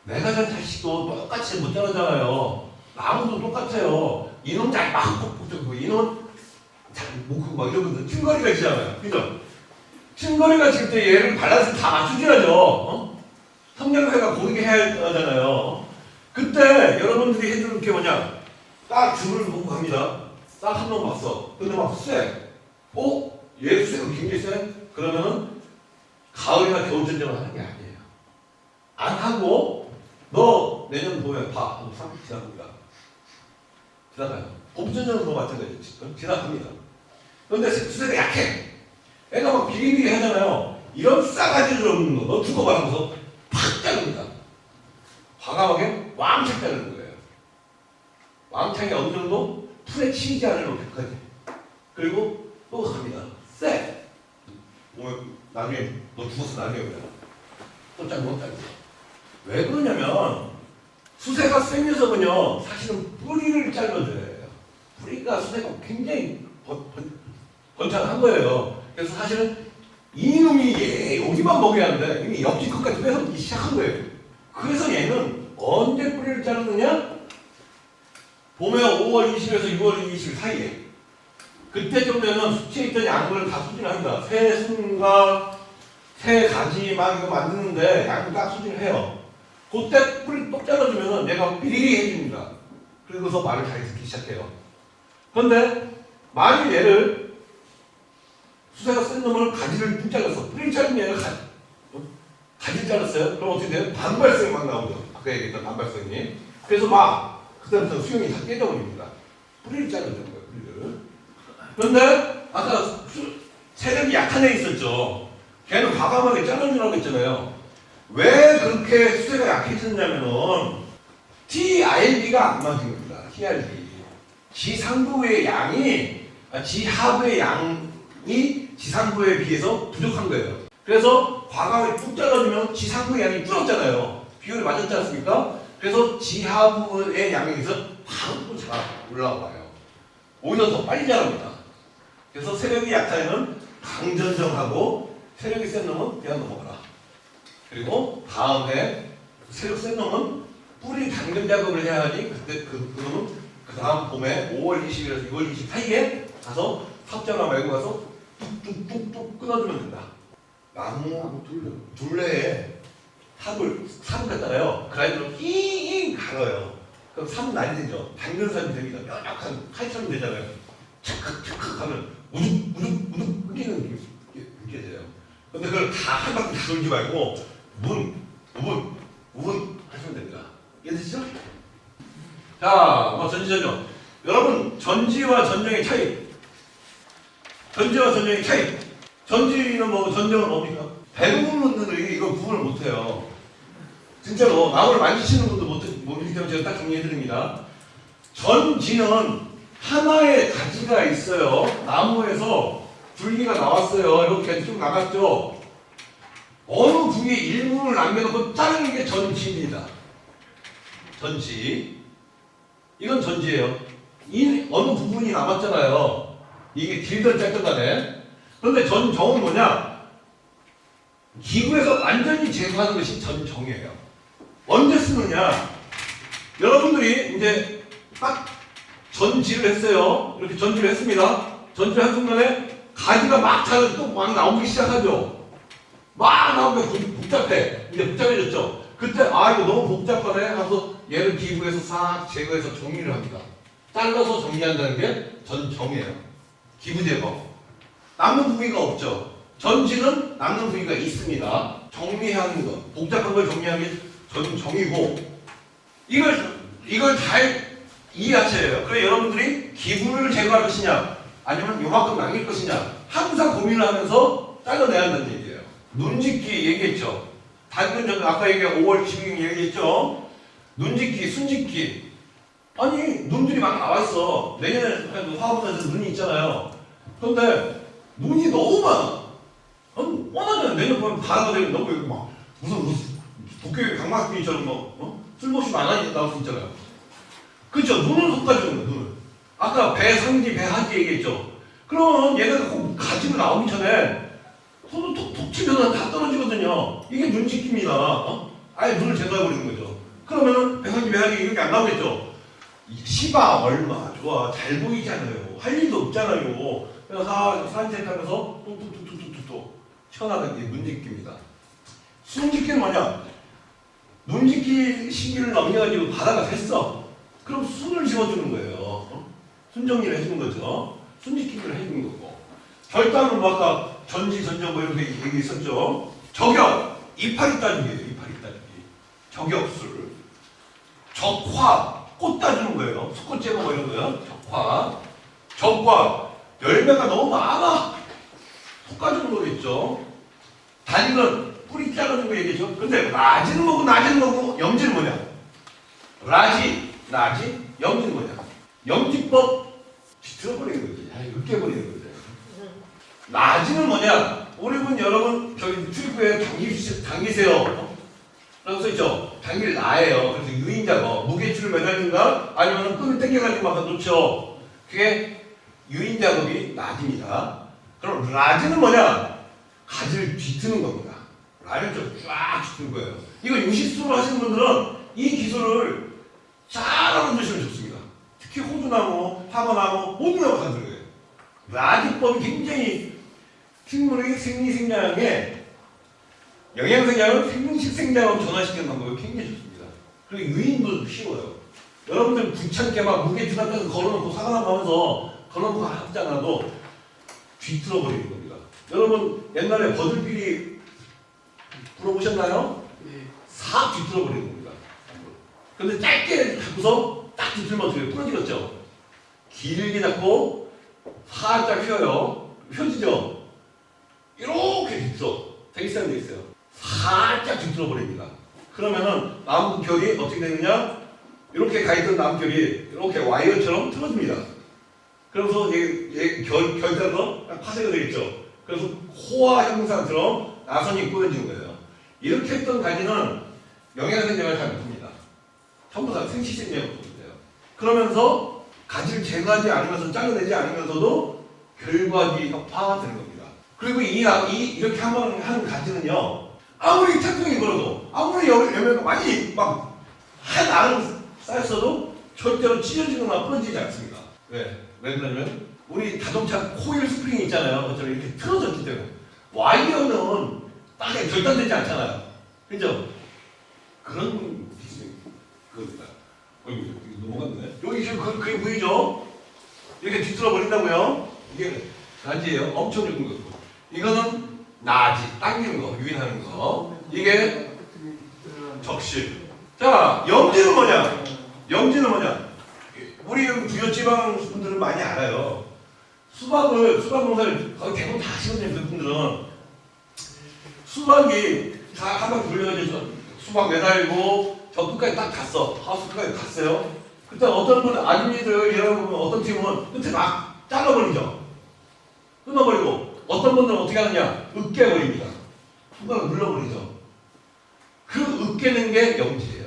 내가 전 자식도 똑같이 못 자라잖아요. 나무도 똑같아요. 이놈 잘 막 뽑고 이놈 잘못 크고 막 이러면서 층거리가 있잖아요. 그죠? 층거리가 지금 때 얘를 밸런스 다 맞춰줘야죠. 성장세가 고르게 해야 하잖아요. 그때 여러분들이 해주는 게 뭐냐? 딱 줄을 보고 갑니다. 딱 한 번 봤어. 근데 막 쎄. 얘 쎄가 굉장히 쎄? 그러면은 가을이나 겨울 전쟁을 하는 게 아니에요. 안 하고 너 내년 봄에 봐. 하고 3일 지납니다. 지나가요. 봄 전쟁은 뭐 마찬가지죠. 지나갑니다. 그런데 쎄가 약해. 애가 막 비리비리 하잖아요. 이런 싸가지를 없는 거, 너 죽어봐 하면서 팍 자릅니다. 과감하게 왕창 자르는 거예요. 왕창이 어느 정도 풀에 치이지 않을 높이까지. 그리고 또 갑니다. 쎄! 보면 나중에 너 죽었어 나중에 그래. 또 자르고 자르고. 왜 그러냐면 수세가 센 녀석은요 사실은 뿌리를 잘라줘요. 뿌리가 수세가 굉장히 번창한 거예요. 그래서 사실은 이놈이 여기만 먹여야 하는데 이미 옆집 끝까지 뺏어먹기 시작한 거예요. 그래서 얘는 언제 뿌리를 자르느냐? 봄에 5월 20일에서 6월 20일 사이에. 그때쯤 되면 숙취에 있던 양분을 다 수진합니다. 새 순과 새 가지 막 이거 만드는데 양분 딱 수진을 해요. 그때 뿌리 똑 잘라주면 얘가 삐리리 해줍니다. 그러고서 말을 잘 듣기 시작해요. 그런데 만일 얘를 수세가 센 놈을 가지를 뚝 잘랐어. 뿌리를 자른 얘를 가지를 잘랐어요. 그럼 어떻게 돼요? 반발성이 막 나오죠. 아까 얘기했던 반발성이. 그래서 막 그다음부터 수영이 다 깨져버립니다. 뿌리를 자르는 거예요. 뿌리를. 그런데 아까 세력이 약한 애 있었죠. 걔는 과감하게 잘라주라고 했잖아요. 왜 그렇게 수세가 약해졌냐면은 TRB가 안 맞은 겁니다. TRB. 지상부의 양이 지하부의 양이 지상부에 비해서 부족한 거예요. 그래서 과감하게 뚝 잘라주면 지상부의 양이 줄었잖아요. 비율이 맞았지 않습니까? 그래서 지하부의 양에 비해서 바로 잘 올라와요. 오히려 더 빨리 자랍니다. 그래서 세력이 약한 애는 강전정하고 세력이 센 놈은 그냥 넘어가라. 그리고 다음에 세력 센 놈은 뿌리 당근 작업을 해야 하니 그때 그 놈은 그 다음 봄에 5월 20일에서 6월 20일 사이에 가서 삽자나 말고 가서 뚝뚝뚝뚝 끊어주면 된다. 나무 둘레에 삽을 갖다가요. 그라인더로 낑 갈아요. 그럼 삽 날리죠. 당근 삽이 됩니다. 뾰족한 칼처럼 되잖아요. 착착착 하면 우둑 끊기는 게 느껴져요. 근데 그걸 다 한 바퀴 다 돌지 말고 우분 하시면 됩니다. 이해되시죠? 자, 전지전정. 여러분 전지와 전정의 차이. 전지와 전정의 차이. 전지는 뭐 전정은 뭡니까? 배우는 분들이 이거 구분을 못해요. 진짜로 나무를 만지시는 분도 모르기 때문에 제가 딱 정리해드립니다. 전지는 하나의 가지가 있어요. 나무에서 줄기가 나왔어요. 이렇게 쭉 나갔죠. 어느 부위에 일부분을 남겨놓고 자르는 게 전지입니다. 전지. 이건 전지예요. 이 어느 부분이 남았잖아요. 이게 길든 짧든 간에. 그런데 전정은 뭐냐? 기구에서 완전히 제거하는 것이 전정이에요. 언제 쓰느냐? 여러분들이 이제 딱 전지를 했어요. 이렇게 전지를 했습니다. 전지를 한 순간에 가지가 막 자라서 또 막 나오기 시작하죠. 막 나오면 복잡해. 이제 복잡해졌죠. 그때 이거 너무 복잡하네 하면서 얘를 기구에서 싹 제거해서 정리를 합니다. 잘라서 정리한다는 게 전정이에요. 기부 제거. 남는 부위가 없죠. 전지는 남는 부위가 있습니다. 정리하는 것, 복잡한 걸 정리하는 게 전정이고 이걸 잘 이해하셔야 해요. 그래 여러분들이 기부를 제거할 것이냐 아니면 요만큼 남길 것이냐 항상 고민을 하면서 잘라내야 한다는 얘기예요. 눈짓기 얘기했죠. 당근 전 아까 얘기한 5월 12일 얘기했죠. 눈짓기, 순짓기. 아니 눈들이 막 나와있어. 내년에 화학원에서 눈이 있잖아요. 그런데 눈이 너무 많아. 뻔하잖아. 내년 보면 바다가 되면 너무 막 무슨 도쿄의 강막빈처럼 쓸모없이 많아 나올 수 있잖아요. 그렇죠. 눈을 섞어주는 거예요. 눈을. 아까 배상지, 배하지 얘기했죠. 그럼 얘네가 꼭 가지고 나오기 전에 손을 톡톡 치면 다 떨어지거든요. 이게 눈짓기입니다. 아예 눈을 제거해버리는 거죠. 그러면은 배상지, 배하지 이렇게 안 나오겠죠. 시바 얼마 좋아. 잘 보이잖아요. 할 일도 없잖아요. 그래서 산책하면서 뚝뚝뚝뚝뚝뚝 튀어나가는 게 눈짓기입니다. 순짓기는 뭐냐? 눈짓기 시기를 넘겨가지고 바다가 됐어. 그럼 순을 지어주는 거예요. 순정리를 해주는 거죠. 순짓기를 해주는 거고. 결단은 뭐 아까 전지, 전정 뭐 이렇게 얘기했었죠. 저격, 이파리 따주기예요. 이파리 따주기. 저격술. 적화, 꽃 따주는 거예요. 수꽃제거 뭐 이런 거요. 적화. 적과 열매가 너무 많아. 톡 까주는 거겠죠. 단은 뿌리 자르는 거 얘기죠. 근데 라지는 뭐고 나지는 뭐고 염지는 뭐냐? 라지, 나지, 염지는 뭐냐? 염지법 뒤틀어버리는 거지. 으깨버리는 거지. 나지는 뭐냐? 우리 분 여러분 저기 출입구에 당기세요. 라고 써있죠. 당길 나예요. 그래서 유인자거. 무게줄을 매달든가 아니면 끈을 당겨가지고 막 놓죠. 그게 유인작업이 낮입니다. 그럼 라지는 뭐냐? 가지를 뒤트는 겁니다. 라지를 쫙 뒤트는 거예요. 이거 유식수로 하시는 분들은 이 기술을 잘 알아두시면 좋습니다. 특히 호두나무, 사과나무, 모든 나무 다 들어요. 라지법이 굉장히 식물의 생리생장에 영양생장을 생식생장으로 전환시키는 방법이 굉장히 좋습니다. 그리고 유인도 쉬워요. 여러분들 귀찮게 막 무게줄 앞에서 걸어놓고 사과나무 하면서 걸어놓고 하지 않아도 뒤틀어 버리는 겁니다. 여러분 옛날에 버들피리 불어보셨나요?
네.
싹 뒤틀어 버리는 겁니다. 근데 짧게 잡고서 딱 뒤틀면 어떻게 부러지겠죠? 길게 잡고 살짝 펴요. 펴지죠? 이렇게 뒤틀어. 되게 돼 있어요. 살짝 뒤틀어 버립니다. 그러면은 나무 결이 어떻게 되느냐? 이렇게 가있던 나무 결이 이렇게 와이어처럼 틀어집니다. 그래서 결대로 파쇄가 되겠죠. 그래서 호화 형상처럼 나선이 꾸며지는 거예요. 이렇게 했던 가지는 영양생장을 잘 못합니다. 전부 다 생식생장을 못해요. 그러면서 가지를 제거하지 않으면서 잘라내지 않으면서도 결과지 협파되는 겁니다. 그리고 이렇게 한번 하는 가지는요, 아무리 태풍이 불어도 아무리 열매가 많이 막 한 쌓였어도 절대로 찢어지거나 부러지지 않습니다. 왜 그러냐면 우리 자동차 코일 스프링이 있잖아요. 그것처럼 이렇게 틀어졌기 때문에 와이어는 땅에 절단되지 않잖아요. 그죠? 그런 그겁니다. 이거 넘어갔네. 여기 지금 그게 보이죠? 이렇게 뒤틀어 버린다고요? 이게 나지예요. 엄청 좋은 거. 이거는 나지, 당기는 거, 유인하는 거. 이게 적실. 자, 염지는 뭐냐? 염지는 뭐냐? 우리 부여지방 분들은 많이 알아요. 수박 농사를 거의 대부분 다 하시거든요. 그분들은 수박이 다 한 바퀴 돌려가지고 수박 매달고 저 끝까지 딱 갔어. 하우스 끝까지 갔어요. 그때 어떤 분은 아줌미들 이런 거 어떤 팀은 끝에 막 잘라버리죠. 끊어버리고 어떤 분들은 어떻게 하느냐? 으깨버립니다. 수박을 눌러버리죠. 그 으깨는 게 염지예요.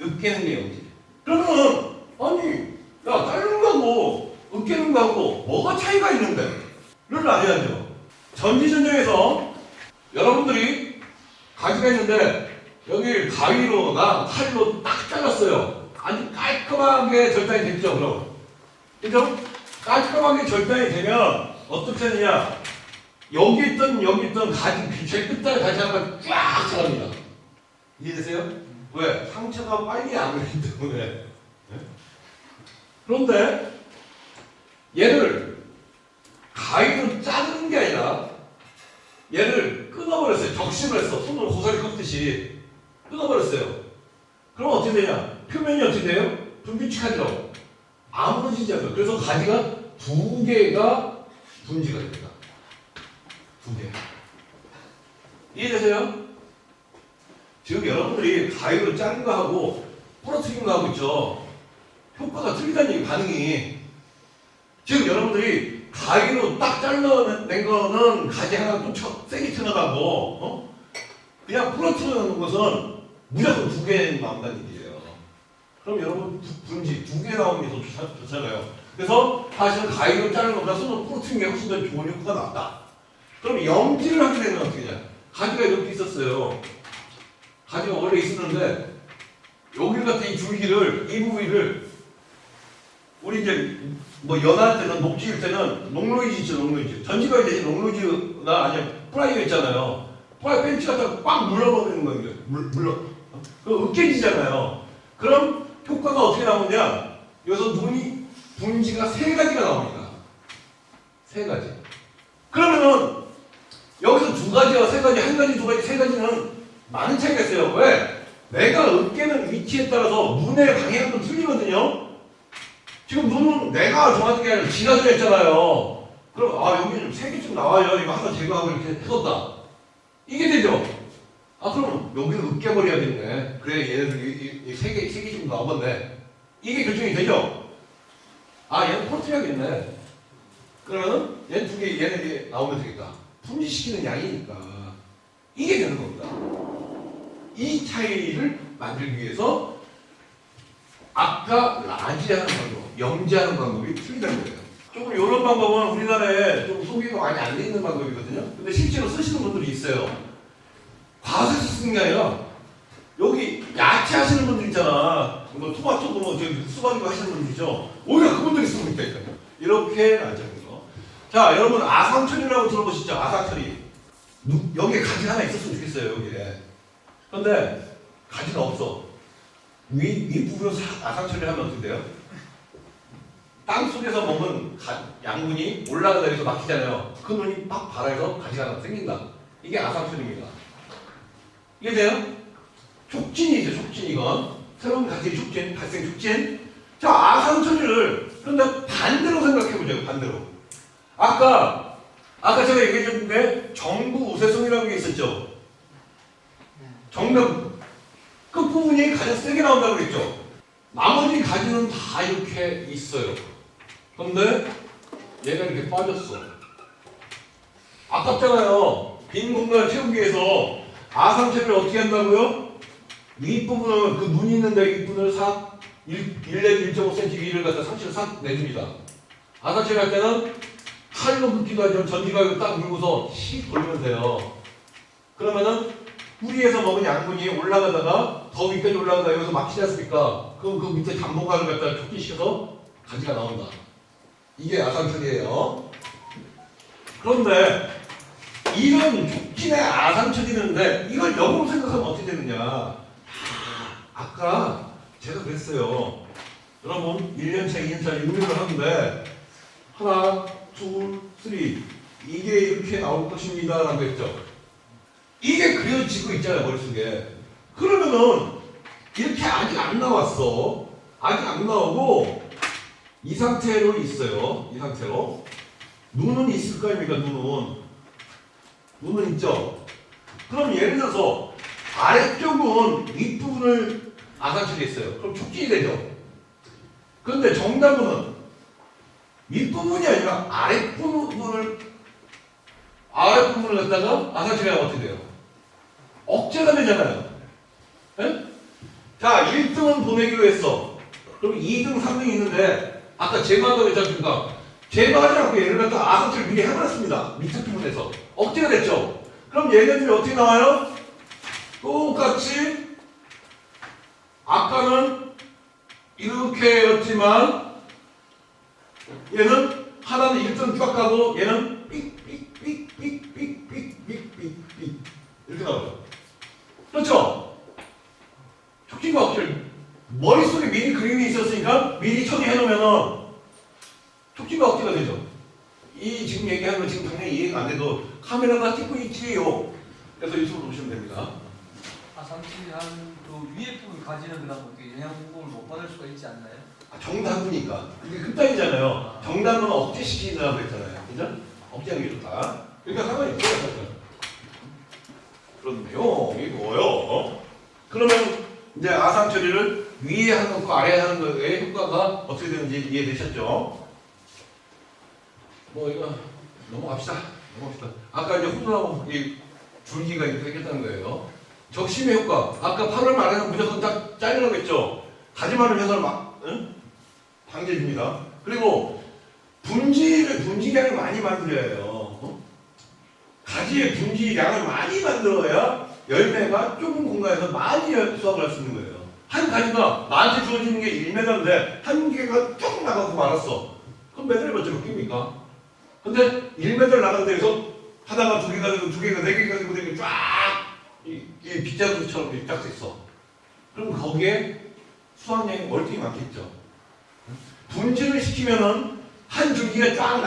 으깨는 게 염지. 그러면 아니 야 자르는 거하고 으깨는 거하고 뭐가 차이가 있는데? 를 알아야죠. 전지전쟁에서 여러분들이 가지가 있는데 여기 가위로나 칼로 딱 잘랐어요. 아주 깔끔하게 절단이 됐죠. 그럼 그죠? 깔끔하게 절단이 되면 어떻게 되느냐? 여기 있던 가지 제일 끝단에 다시 한번 쫙 잘랍니다. 이해되세요? 왜? 상처가 빨리 안 되기 때문에. 네? 그런데 얘를 가위로 자르는 게 아니라 얘를 끊어버렸어요. 적심을 했어. 손으로 고사리 꺾듯이 끊어버렸어요. 그럼 어떻게 되냐? 표면이 어떻게 돼요? 불규칙하죠? 아무러지지 않아요. 그래서 가지가 두 개가 분지가 됩니다. 두 개. 이해되세요? 지금 여러분들이 가위로 자른 거 하고 부러뜨린 거 하고 있죠. 효과가 틀리다는 얘기, 반응이. 지금 여러분들이 가위로 딱 잘라낸 거는 가지 하나 또 세게 튀어나가고, 그냥 부러뜨리는 것은 무조건 두 개 나온다는 얘기예요. 그럼 여러분 분지 두 개 나오는 게 더 좋잖아요. 그래서 사실은 가위로 자른 것보다 손으로 부러뜨리는 게 훨씬 더 좋은 효과가 나왔다. 그럼 염지를 하게 되면 어떻게 되냐? 가지가 이렇게 있었어요. 가지가 원래 있었는데 여기 같은 이 줄기를, 이 부위를 우리 이제 뭐 연할 때는 녹지일 때는 농로이지 있죠. 농로이지 전지가 되지 농로이지나 아니면 프라이어 있잖아요. 프라이 벤치 갖다가 꽉 눌러버리는 거예요. 물러 그 으깨지잖아요. 그럼 효과가 어떻게 나오냐? 여기서 분지가 세 가지가 나옵니다. 세 가지. 그러면은 여기서 두 가지와 세 가지, 한 가지, 두 가지, 세 가지는 많은 차이가 있어요. 왜? 내가 으깨는 위치에 따라서 눈의 방향도 틀리거든요. 지금 눈은 내가 정하는 게 아니라 지가 정했잖아요. 그럼 여기 좀 세 개쯤 나와요. 이거 하나 제거하고 이렇게 해뒀다. 이게 되죠. 그럼 여기는 으깨버려야겠네. 그래 얘네들 이 세 개쯤 나오겠네. 이게 결정이 되죠. 얘는 퍼뜨려야겠네. 그러면 얘는 두 개, 얘네 나오면 되겠다. 분지시키는 양이니까 이게 되는 겁니다. 이 차이를 만들기 위해서 아까 라지하는 방법, 영지하는 방법이 틀리다는 거예요. 조금 이런 방법은 우리나라에 좀 소개가 많이 안 돼 있는 방법이거든요. 근데 실제로 쓰시는 분들이 있어요. 과세서 쓰는 게 아니라 여기 야채 하시는 분들 있잖아. 뭐 토마토도 뭐 저기 수박이고 하시는 분들 있죠. 오히려 그분들이 쓰고 있다니까요. 이렇게 알자는 거. 자, 여러분 아상철이라고 들어보시죠? 아상철이. 여기에 가지 하나 있었으면 좋겠어요. 여기에. 그런데 가지가 없어. 윗부분을 아상처리를 하면 어떻게 돼요? 땅속에서 먹은 양분이 올라가다 해서 막히잖아요. 그 눈이 팍 발아서 가지가 하나 생긴다. 이게 아상처리입니다. 이해돼요? 촉진이죠, 촉진 이건. 새로운 가지의 촉진, 발생 촉진. 자, 아상처리를 그런데 반대로 생각해보죠, 반대로. 아까 제가 얘기해줬는데 정부 우세성이라는 게 있었죠. 정답 끝부분이 가장 세게 나온다고 그랬죠. 나머지 가지는 다 이렇게 있어요. 그런데 얘가 이렇게 빠졌어. 아깝잖아요. 빈 공간을 채우기 위해서 아상체를 어떻게 한다고요? 윗부분을 그 눈이 있는데 윗부분을 1 1.5cm 길이를 갖다 상체를 싹 내줍니다. 아상체를 할 때는 칼로 긋기도 하지만 전지가 딱 물고서 씩 돌리면 돼요. 그러면은 뿌리에서 먹은 양분이 올라가다가 더 위까지 올라가다가 여기서 막히지 않습니까? 그럼 그 밑에 잠봉관을 갖다가 촉진시켜서 가지가 나온다. 이게 아상처리예요. 그런데 이런 촉진의 아상처리인데 이걸 역으로 생각하면 어떻게 되느냐? 아까 제가 그랬어요. 여러분 1년차, 2년차 6년을 하는데 하나, 둘, 쓰리 이게 이렇게 나올 것입니다 라고 했죠. 이게 그려지고 있잖아요, 머릿속에. 그러면은 이렇게 아직 안 나왔어. 아직 안 나오고 이 상태로 있어요. 이 상태로. 눈은 있을 거 아닙니까? 눈은 있죠. 그럼 예를 들어서 아래쪽은 윗부분을 아상처리했어요. 그럼 촉진이 되죠. 그런데 정답은 윗부분이 아니라 아랫부분을 갖다가 아상처리하면 어떻게 돼요? 억제가 되잖아요. 에? 자, 1등은 보내기로 했어. 그럼 2등, 3등이 있는데 아까 제거한다고 했지 않습니까? 제거하지 않고 얘를 갖다 아상처리 미리 해버렸습니다. 밑에 부분에서. 억제가 됐죠? 그럼 얘네들이 어떻게 나와요? 똑같이 아까는 이렇게였지만 얘는 하나는 1등 쫙 가고 얘는 삑삑삑삑삑삑삑삑 이렇게 나와요. 그렇죠? 촉진과 억제를 머릿속에 미리 그림이 있었으니까 미리 처리해놓으면은 촉진과 억제가 되죠. 이 지금 얘기하는 거 지금 당연히 이해가 안 돼도 카메라가 찍고 있지요. 그래서 유튜브로 보시면 됩니다.
아상처리한 그 위에 부분 가지는 그다음 어떻게 영양 공급을 못 받을 수가 있지 않나요?
정답이니까 이게 끝단이잖아요. 정답은 억제시키라고 했잖아요. 그죠? 억제하는 게 좋다. 그러니까 상관이 없어요. 그런데요, 이게 뭐예요? 그러면 이제 아상 처리를 위에 하는 거, 아래에 하는 거의 효과가 어떻게 되는지 이해되셨죠? 뭐 이거 넘어갑시다. 아까 이제 호두나무 이 줄기가 이렇게 생겼다는 거예요. 적심의 효과. 아까 8월 말에는 무조건 딱 잘리라고 했죠. 가지마늘 해서는 방제줍니다. 그리고 분지량을 많이 만들어야 해요. 가지의 분지량을 많이 만들어야 열매가 좁은 공간에서 많이 수확을 할 수 있는 거예요. 한 가지가 나한테 주어지는 게 1m인데 한 개가 쭉 나가고 말았어. 그럼 몇 달에 몇점 끼입니까? 근데 1m 나간 데에서 하다가 두 개가 되고 두 개가 네 개가 되고 되게 쫙 이 빗자루처럼 딱 됐어. 그럼 거기에 수확량이 월등히 많겠죠. 분지를 시키면은 한 줄기가 쫙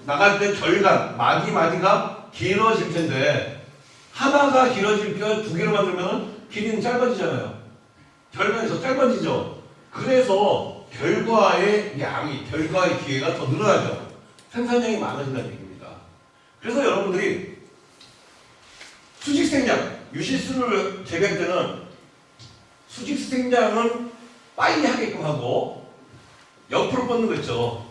나갈 때 절간 마디가 길어질 텐데 하나가 길어질까 두 개로 만들면 길이는 짧아지잖아요. 절간에서 짧아지죠. 그래서 결과의 기회가 더 늘어나죠. 생산량이 많아진다는 얘기입니다. 그래서 여러분들이 수직생장, 유실수를 재배할 때는 수직생장은 빨리 하게끔 하고 옆으로 뻗는 거 있죠.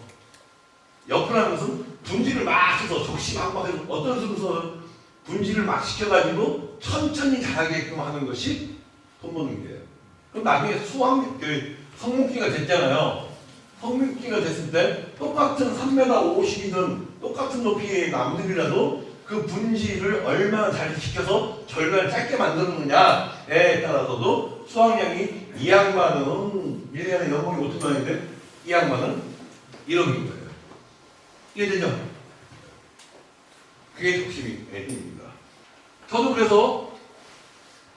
옆으로 하는 것은 분지를 막 해서 적시막 해서 어떤 순서는 분지를 막 시켜가지고 천천히 자라게끔 하는 것이 돈 버는 길이에요. 그럼 나중에 성육기가 됐잖아요. 성육기가 됐을 때 똑같은 3m 50이든 똑같은 높이의 나무들이라도 그 분지를 얼마나 잘 지켜서 절간을 짧게 만드느냐에 따라서도 수확량이 2양만은 1년에 연봉이 5천 원인데 2양만은 1억인 거예요. 이해되죠? 그게 혁신입니다. 저도 그래서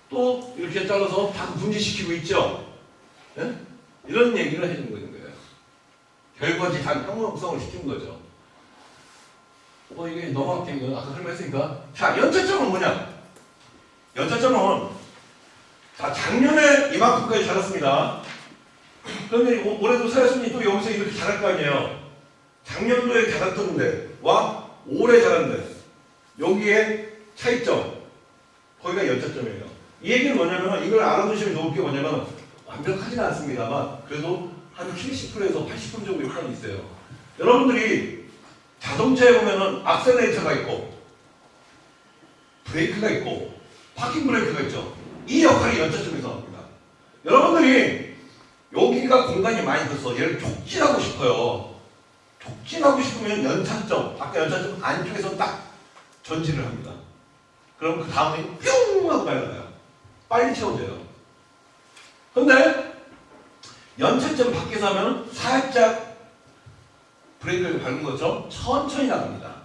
또 이렇게 잘라서 다 분지시키고 있죠. 네? 이런 얘기를 해주는 거예요. 결과지 단 평형성을 시키는 거죠. 이게 넘어갈게 이거 아까 설명했으니까. 자, 연차점은 뭐냐? 연차점은 자 작년에 이만큼까지 자랐습니다. 그런데 올해도 사였으니 또 여기서 이렇게 자랄 거 아니에요. 작년도에 자랐던데 와 올해 자랐는데 여기에 차이점 거기가 연차점이에요. 이 얘기는 뭐냐면 이걸 알아두시면 좋을 게 뭐냐면 완벽하지는 않습니다만 그래도 한 70%에서 80% 정도 효과는 있어요. 여러분들이 자동차에 보면은 악셀레이터가 있고 브레이크가 있고 파킹 브레이크가 있죠. 이 역할이 연차점에서 나옵니다. 여러분들이 여기가 공간이 많이 컸어. 얘를 촉진하고 싶어요. 촉진하고 싶으면 연차점, 아까 연차점 안쪽에서 딱 전진을 합니다. 그럼 그 다음에 뿅 하고 날아가요. 빨리 채워져요. 근데 연차점 밖에서 하면 살짝 브레이크를 밟는 것처럼 천천히 나갑니다.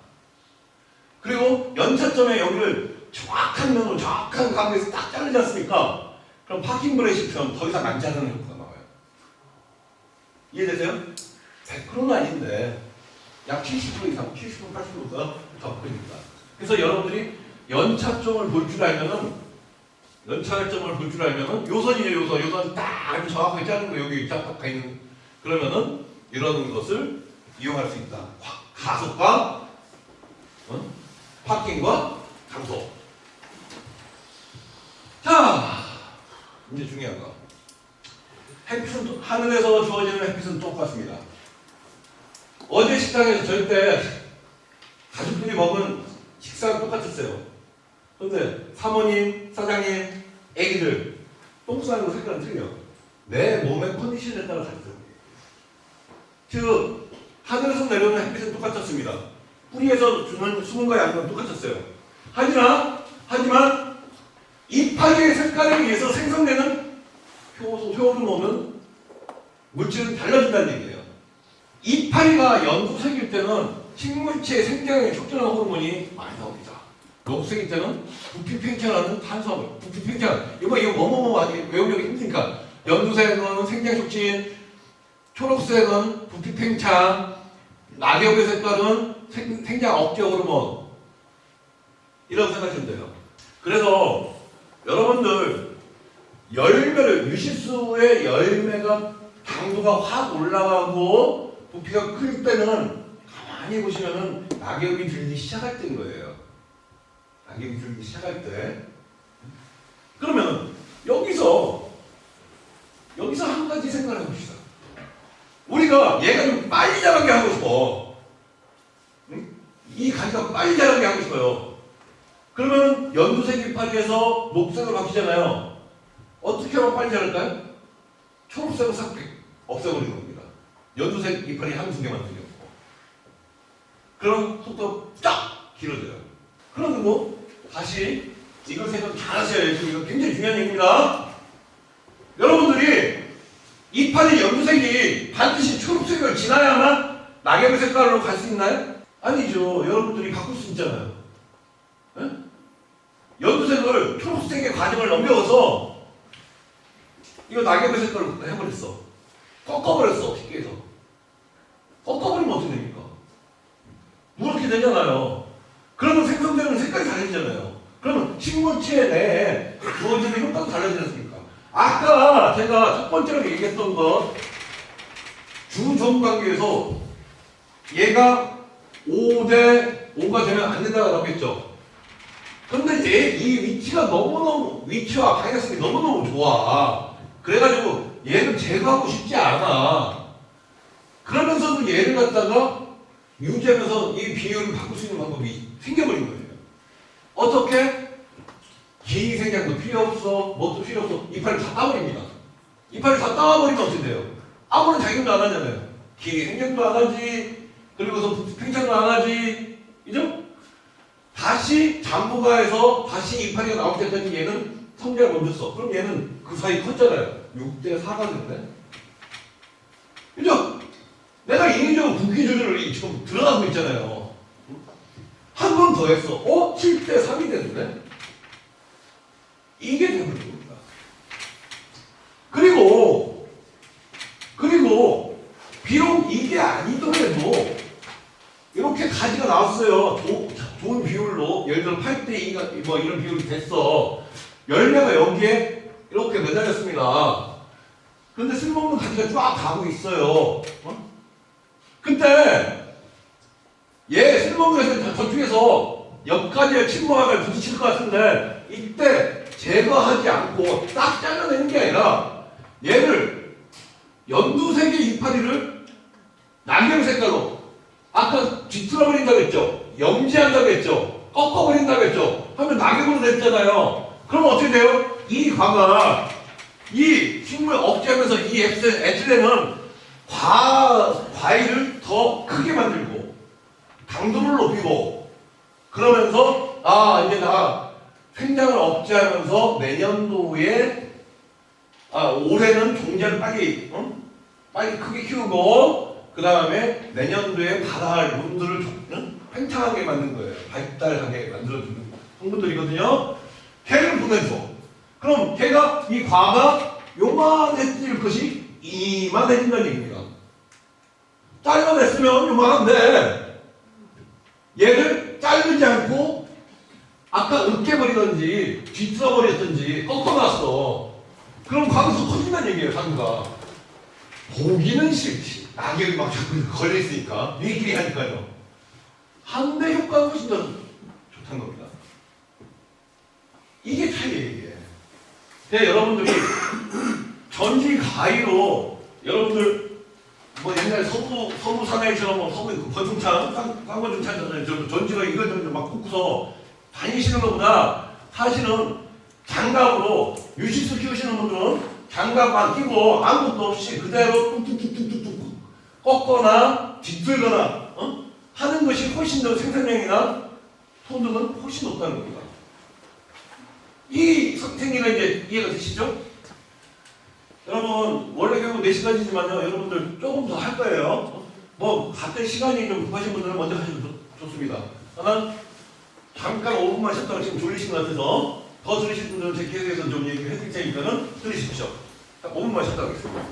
그리고 연차점에 여기를 정확한 면으로 정확한 각도에서 딱 자르지 않습니까? 그럼 파킹 브레이크처럼 더 이상 안 자르는 효과가 나와요. 이해되세요? 100%는 아닌데 약 70% 이상, 70% 80%가 더 크니까. 그래서 여러분들이 연차점을 볼 줄 알면은 요선이에요. 요선 딱 아주 정확하게 자르는 거 여기 딱 가 있는 그러면은 이런 것을 이용할 수 있다. 가속과 파킹과 감속. 자, 이제 중요한 거. 햇빛은 하늘에서 주어지는 햇빛은 똑같습니다. 어제 식당에서 저희 때 가족들이 먹은 식사가 똑같았어요. 그런데 사모님, 사장님, 애기들 똥 싸는 거 색깔은 틀려. 내 몸의 컨디션에 따라 다르죠. 즉 하늘에서 내려오는 햇빛은 똑같았습니다. 뿌리에서 주는 수분과 양분은 똑같았어요. 하지만 이파리의 색깔에 의해서 생성되는 효호르몬은 물질은 달라진다는 얘기예요. 이파리가 연두색일 때는 식물체의 생장에 촉진하는 호르몬이 많이 나옵니다. 녹색일 때는 부피 팽창하는 탄수화물, 부피 팽창. 이거 뭐뭐뭐 외우려고 힘드니까. 연두색은 생장 촉진, 초록색은 부피 팽창, 낙엽의 색깔은 생장 억제 호르몬. 이라고 생각하시면 돼요. 그래서 여러분들 열매를 유실수의 열매가 당도가 확 올라가고 부피가 클 때는 가만히 보시면은 낙엽이 들기 시작할 때인 거예요. 낙엽이 들기 시작할 때. 그러면 여기서 한 가지 생각을 해봅시다. 우리가 얘가 좀 빨리 자라게 하고 싶어. 응? 이 가지가 빨리 자라게 하고 싶어요. 그러면 연두색 이파리에서 녹색으로 바뀌잖아요. 어떻게 하면 빨리 자랄까요? 초록색으로 싹 없애버리는 겁니다. 연두색 이파리 한두 개만 들려고. 그럼 속도 쫙 길어져요. 그러고 다시 이걸 생각 잘 하셔야 돼요. 이거 굉장히 중요한 얘기입니다. 여러분들이 이파리 연두색이 반드시 초록색을 지나야만 낙엽의 색깔로 갈 수 있나요? 아니죠. 여러분들이 바꿀 수 있잖아요. 네? 연두색을 초록색의 과정을 넘겨서 이거 낙엽의 색깔로 해버렸어. 꺾어버렸어. 쉽게 해서. 꺾어버리면 어떻게 됩니까? 누렇게 되잖아요. 그러면 생성되는 색깔이 달라지잖아요. 그러면 식물체 내에 주어지는 효과도 달라지지 않습니까? 아까 제가 첫 번째로 얘기했던 거 주종 관계에서 얘가 5대 5가 되면 안 된다고 했죠. 근데 얘 이 위치가 너무너무 위치와 방향성이 너무너무 좋아. 그래가지고 얘를 제거하고 싶지 않아. 그러면서도 얘를 갖다가 유지하면서 이 비율을 바꿀 수 있는 방법이 생겨버린 거예요. 어떻게? 긴 생략도 필요 없어, 뭣도 필요 없어. 이파를 다 따버립니다. 이파를 다 따버리면 어떻게 돼요? 아무런 작용도 안 하잖아요. 긴 생략도 안 하지, 그리고서 팽창도 안 하지, 그죠? 다시 장부가에서 다시 이파리가 나올 때까지 얘는 성질을 먼저 써. 그럼 얘는 그 사이 컸잖아요. 6대 4가 됐네. 그죠? 내가 인위적으로 굵기 조절을 지금 들어가고 있잖아요. 한 번 더 했어. 7대 3이 됐네. 이게 되는 겁니다. 그리고 비록 이게 아니더라도 이렇게 가지가 나왔어요. 좋은 비율로 예를 들어 8대 2가 뭐 이런 비율이 됐어. 열매가 여기에 이렇게 매달렸습니다. 그런데 쓸모없는 가지가 쫙 가고 있어요. 근데 얘 쓸모없는 가지가 저쪽에서 옆가지에 침몰하면 부딪힐 것 같은데 이때 제거하지 않고 딱 잘라내는 게 아니라 얘를 연두색의 이파리를 낙엽 색깔로 아까 뒤틀어버린다고 했죠? 염지한다고 했죠? 꺾어버린다고 했죠? 하면 낙엽으로 됐잖아요. 그럼 어떻게 돼요? 이 과가 이 식물 억제하면서 이 에틸렌은 과일을 더 크게 만들고 당도를 높이고 그러면서 이제 나 생장을 억제하면서 내년도에 올해는 종자를 빨리 크게 키우고 그 다음에 내년도에 받아할 분들을 팽창하게 만든 거예요. 발달하게 만들어주는 성분들이거든요. 걔를 보내줘. 그럼 걔가 이 과가 요만해질 것이 이만해진다는 얘기입니다. 잘라냈으면 요만한데 얘를 자르지 않고 아까 으깨버리든지 뒤틀어버렸든지 꺾어놨어. 그럼 과가 더 커진다는 얘기예요. 상구가. 보기는 싫지. 낙엽이 막 자꾸 걸려있으니까 니끼리 하니까요. 한대 효과가 훨씬 더 좋다는 겁니다. 이게 차이예요. 이게. 근데 여러분들이 전지 가위로 여러분들 뭐 옛날 서부 사나이처럼 뭐 서부 그 권총창 쌍권총창 전지가 이걸 막 꽂고서 다니시는 것보다 사실은 장갑으로 유시수 키우시는 분들은 장갑 끼고 아무것도 없이 그대로 뚝뚝뚝뚝뚝 꺾거나 뒤틀거나 하는 것이 훨씬 더 생산량이나 토득은 훨씬 높다는 겁니다. 이 생리가 이제 이해가 되시죠? 여러분 원래 결국 4시간이지만요 여러분들 조금 더 할 거예요. 뭐 갑자기 시간이 좀 급하신 분들은 먼저 하셔도 좋습니다. 하나 잠깐 5분만 쉬었다가 지금 졸리신 것 같아서 더 졸리신 분들은 제 계속해서 좀 얘기를 해드릴 테니까는 들으십시오. 5분만 쉬었다 하겠습니다.